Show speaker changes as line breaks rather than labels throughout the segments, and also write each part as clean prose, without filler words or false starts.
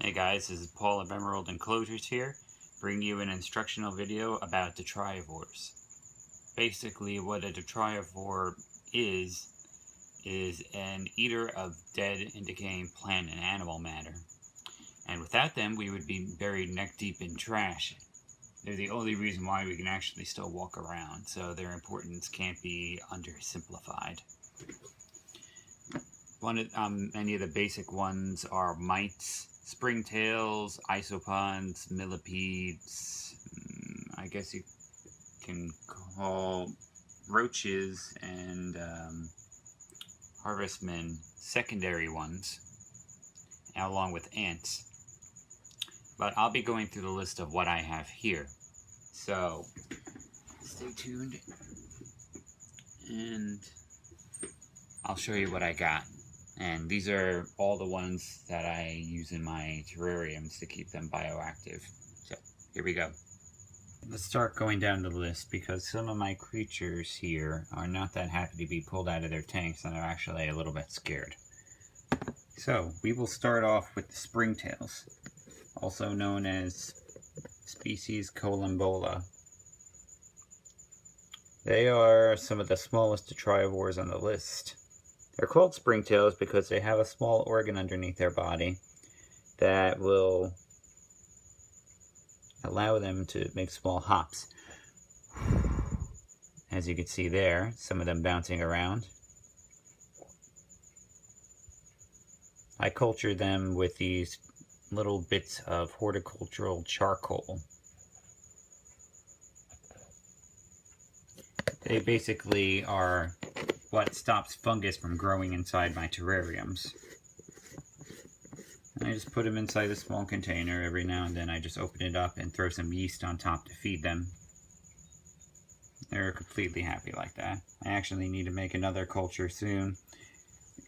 Hey guys, this is Paul of Emerald Enclosures here, bringing you an instructional video about Detritivores. Basically, what a Detritivore is an eater of dead and decaying plant and animal matter. And without them, we would be buried neck deep in trash. They're the only reason why we can actually still walk around, so their importance can't be undersimplified. Many of the basic ones are mites, springtails, isopods, millipedes, I guess you can call roaches and harvestmen secondary ones, along with ants. But I'll be going through the list of what I have here. So, stay tuned, and I'll show you what I got. And these are all the ones that I use in my terrariums to keep them bioactive. So, here we go. Let's start going down the list because some of my creatures here are not that happy to be pulled out of their tanks and are actually a little bit scared. So, we will start off with the springtails, also known as species Columbola. They are some of the smallest Detritivores on the list. They're called springtails because they have a small organ underneath their body that will allow them to make small hops. As you can see there, some of them bouncing around. I culture them with these little bits of horticultural charcoal. They basically are what stops fungus from growing inside my terrariums. And I just put them inside a small container. Every now and then I just open it up and throw some yeast on top to feed them. They're completely happy like that. I actually need to make another culture soon,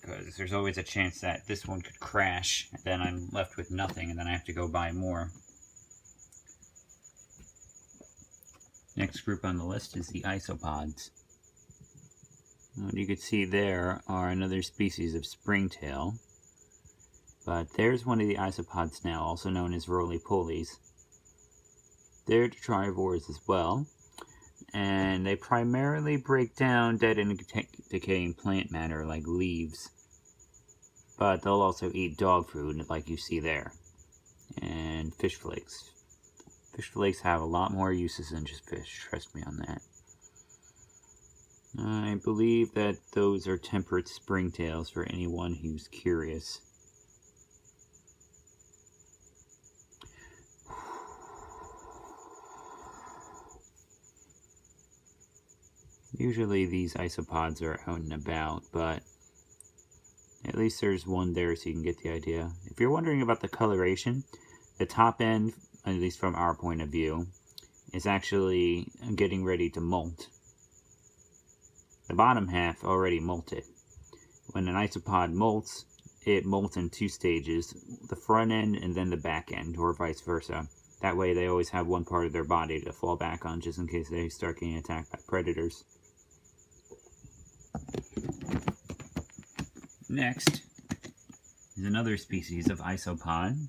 because there's always a chance that this one could crash, and then I'm left with nothing, and then I have to go buy more. Next group on the list is the isopods. What you can see there are another species of springtail, but there's one of the isopods now, also known as roly-polies. They're Detritivores as well, and they primarily break down dead and decaying plant matter like leaves, but they'll also eat dog food like you see there, and fish flakes. Fish flakes have a lot more uses than just fish, trust me on that. I believe that those are temperate springtails for anyone who's curious. Usually these isopods are out and about, but at least there's one there so you can get the idea. If you're wondering about the coloration, the top end, at least from our point of view, is actually getting ready to molt. The bottom half already molted. When an isopod molts, it molts in two stages, the front end and then the back end, or vice versa. That way they always have one part of their body to fall back on just in case they start getting attacked by predators. Next is another species of isopod.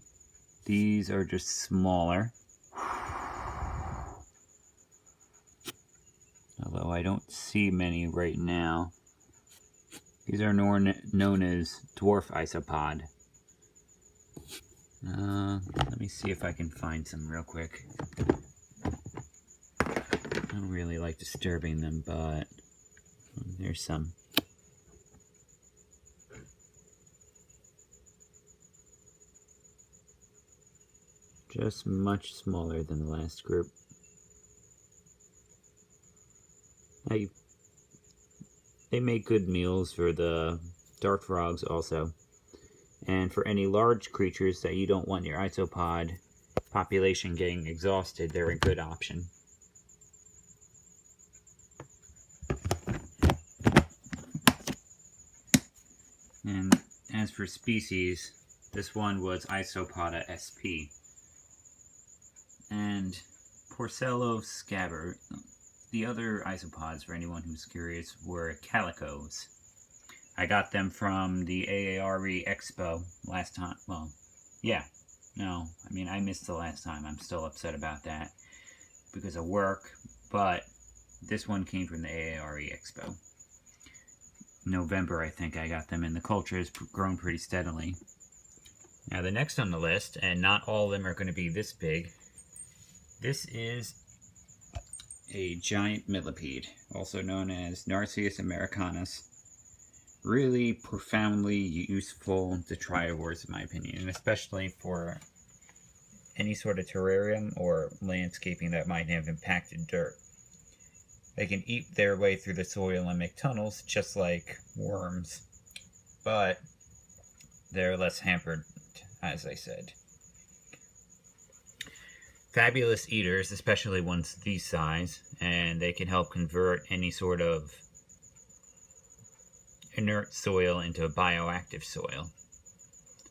These are just smaller. Although I don't see many right now. These are known as dwarf isopod. Let me see if I can find some real quick. I don't really like disturbing them, but there's some. Just much smaller than the last group. They make good meals for the dart frogs also. And for any large creatures that you don't want your isopod population getting exhausted, they're a good option. And as for species, this one was Isopoda sp. And Porcello scabbard. The other isopods, for anyone who's curious, were calicos. I got them from the A.A.A. Expo last time. Well, yeah, No, I mean, I missed the last time. I'm still upset about that because of work, but this one came from the AARE Expo. November, I think I got them, and the culture has grown pretty steadily. Now, the next on the list, and not all of them are going to be this big, this is a giant millipede, also known as Narcissus americanus. Really profoundly useful detritivores, in my opinion, and especially for any sort of terrarium or landscaping that might have impacted dirt. They can eat their way through the soil and make tunnels, just like worms, but they're less hampered, as I said. Fabulous eaters, especially ones these size, and they can help convert any sort of inert soil into bioactive soil.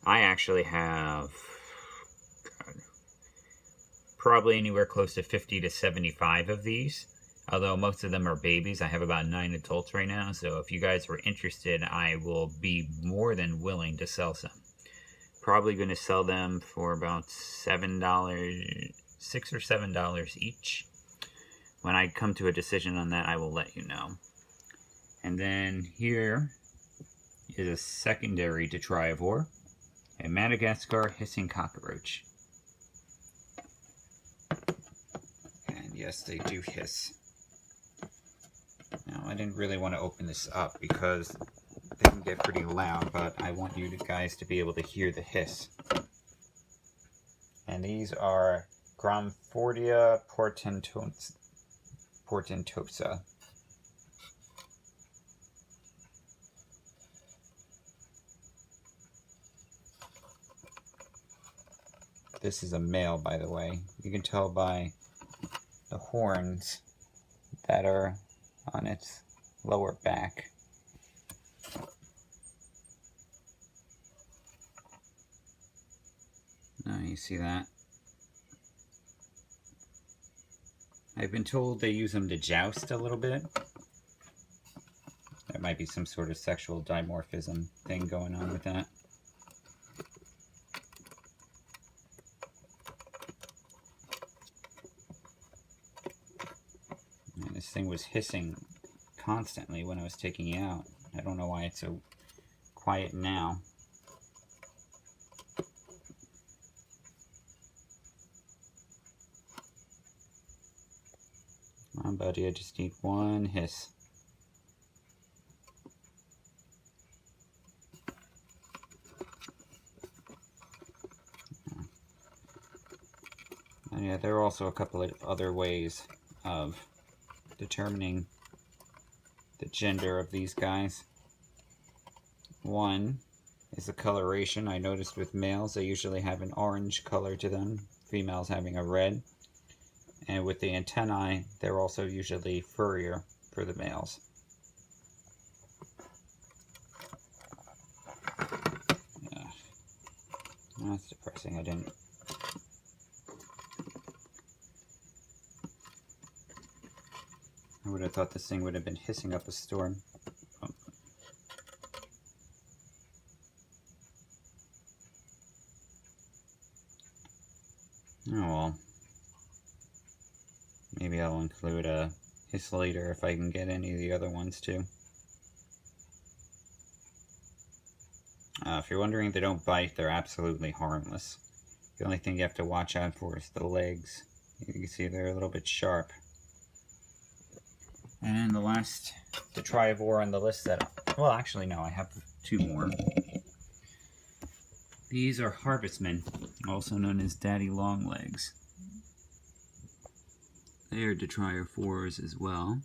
I actually have probably anywhere close to 50 to 75 of these, although most of them are babies. I have about 9 adults right now, so if you guys were interested, I will be more than willing to sell some. Probably going to sell them for about $7, $6 or $7 each. When I come to a decision on that, I will let you know. And then here is a secondary detritivore, a Madagascar hissing cockroach. And yes, they do hiss. Now, I didn't really want to open this up because they can get pretty loud, but I want you guys to be able to hear the hiss. And these are Gromfordia portentosa. This is a male, by the way. You can tell by the horns that are on its lower back. Oh, you see that? I've been told they use them to joust a little bit. There might be some sort of sexual dimorphism thing going on with that. And this thing was hissing constantly when I was taking it out. I don't know why it's so quiet now. Come on, buddy, I just need one hiss. And yeah, there are also a couple of other ways of determining the gender of these guys. One is the coloration. I noticed with males, they usually have an orange color to them, females having a red. And with the antennae, they're also usually furrier for the males. Yeah. That's depressing. I would have thought this thing would have been hissing up a storm. Oh. Oh well. Maybe I'll include a hiss later if I can get any of the other ones too. If you're wondering, they don't bite. They're absolutely harmless. The only thing you have to watch out for is the legs. You can see they're a little bit sharp. And the last detritivore on the list well, actually no, I have 2 more. These are harvestmen, also known as daddy longlegs. They are detritivores as well.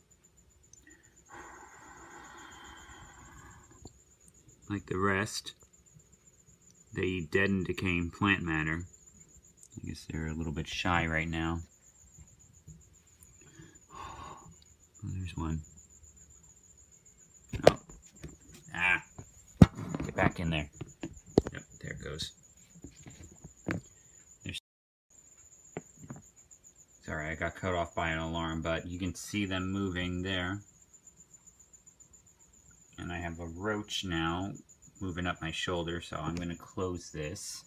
Like the rest, they eat dead and decaying plant matter. I guess they're a little bit shy right now. Oh, there's one. Oh. Ah. Get back in there. Yep, there it goes. Sorry, I got cut off by an alarm, but you can see them moving there. And I have a roach now moving up my shoulder, so I'm going to close this.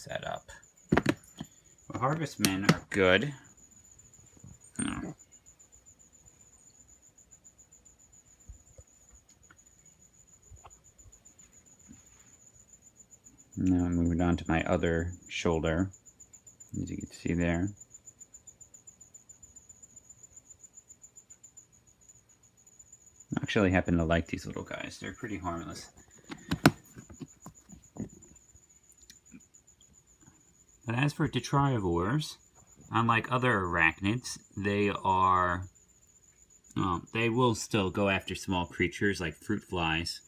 set up. Well, harvestmen are good. Oh. Now I'm moving on to my other shoulder, as you can see there. I actually happen to like these little guys. They're pretty harmless. But as for Detritivores, unlike other arachnids, they will still go after small creatures like fruit flies.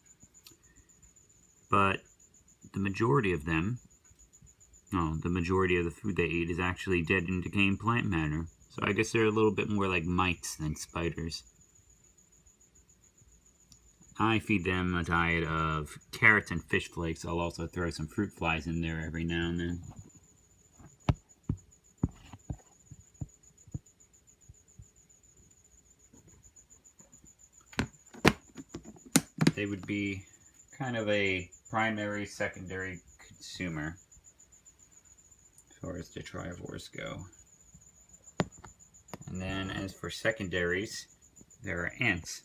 But the majority of them, the majority of the food they eat is actually dead and decaying plant matter. So I guess they're a little bit more like mites than spiders. I feed them a diet of carrots and fish flakes. I'll also throw some fruit flies in there every now and then. They would be kind of a primary, secondary consumer as far as Detritivores go. And then as for secondaries, there are ants.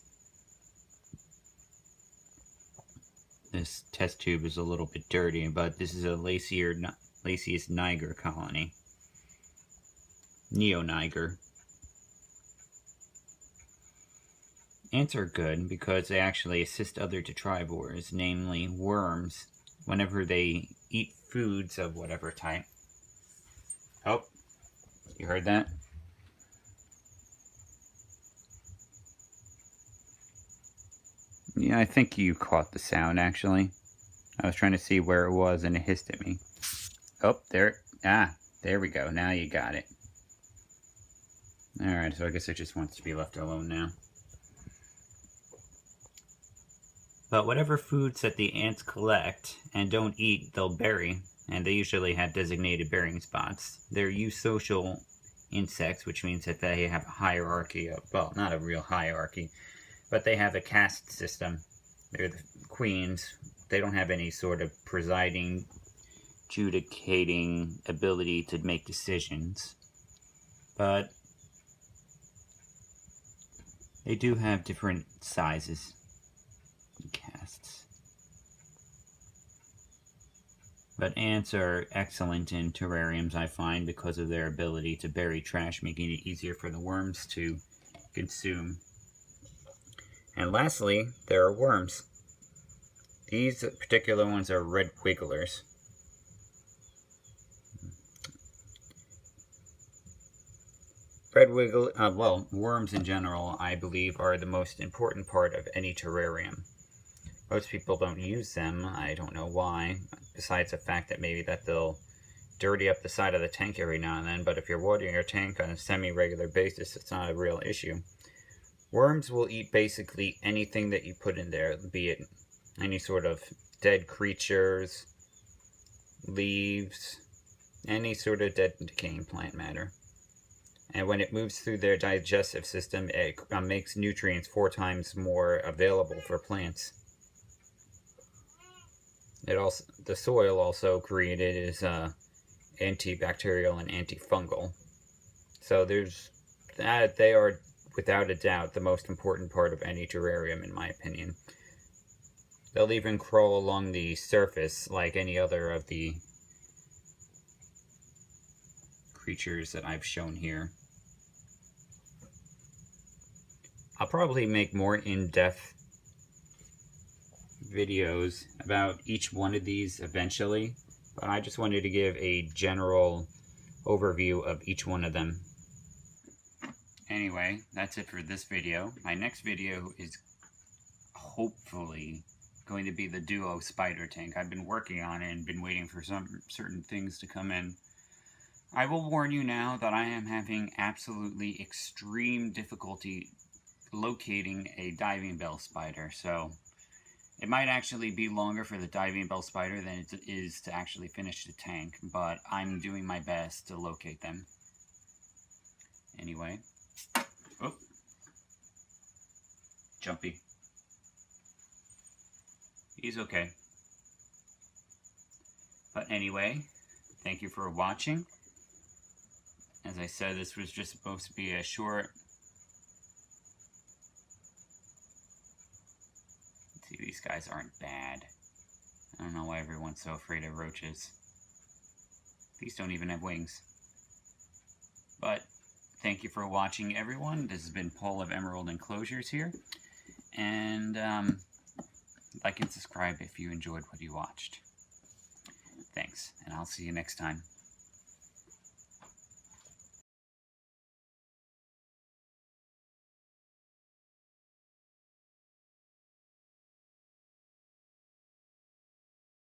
This test tube is a little bit dirty, but this is a Lasius niger colony. Neo-niger. Ants are good because they actually assist other Detritivores, namely worms, whenever they eat foods of whatever type. Oh, you heard that? Yeah, I think you caught the sound, actually. I was trying to see where it was, and it hissed at me. Oh, there we go. Now you got it. Alright, so I guess it just wants to be left alone now. But whatever foods that the ants collect and don't eat, they'll bury, and they usually have designated burying spots. They're eusocial insects, which means that they have a hierarchy of, well, not a real hierarchy, but they have a caste system. They're the queens. They don't have any sort of presiding, adjudicating ability to make decisions. But they do have different sizes and castes. But ants are excellent in terrariums, I find, because of their ability to bury trash, making it easier for the worms to consume. And lastly, there are worms. These particular ones are red wigglers. Worms in general, I believe, are the most important part of any terrarium. Most people don't use them. I don't know why, besides the fact that maybe that they'll dirty up the side of the tank every now and then, but if you're watering your tank on a semi-regular basis, it's not a real issue. Worms will eat basically anything that you put in there, be it any sort of dead creatures, leaves, any sort of dead and decaying plant matter. And when it moves through their digestive system, it makes nutrients 4 times more available for plants. The soil also created is antibacterial and antifungal. So they are without a doubt the most important part of any terrarium, in my opinion. They'll even crawl along the surface like any other of the creatures that I've shown here. I'll probably make more in-depth videos about each one of these eventually, but I just wanted to give a general overview of each one of them. Anyway, that's it for this video. My next video is hopefully going to be the duo spider tank. I've been working on it and been waiting for some certain things to come in. I will warn you now that I am having absolutely extreme difficulty locating a diving bell spider, so it might actually be longer for the diving bell spider than it is to actually finish the tank, but I'm doing my best to locate them. Anyway. Oh. Jumpy. He's okay. But anyway, thank you for watching. As I said, this was just supposed to be a short... See, these guys aren't bad. I don't know why everyone's so afraid of roaches. These don't even have wings. But thank you for watching, everyone. This has been Paul of Emerald Enclosures here. And like and subscribe if you enjoyed what you watched. Thanks, and I'll see you next time.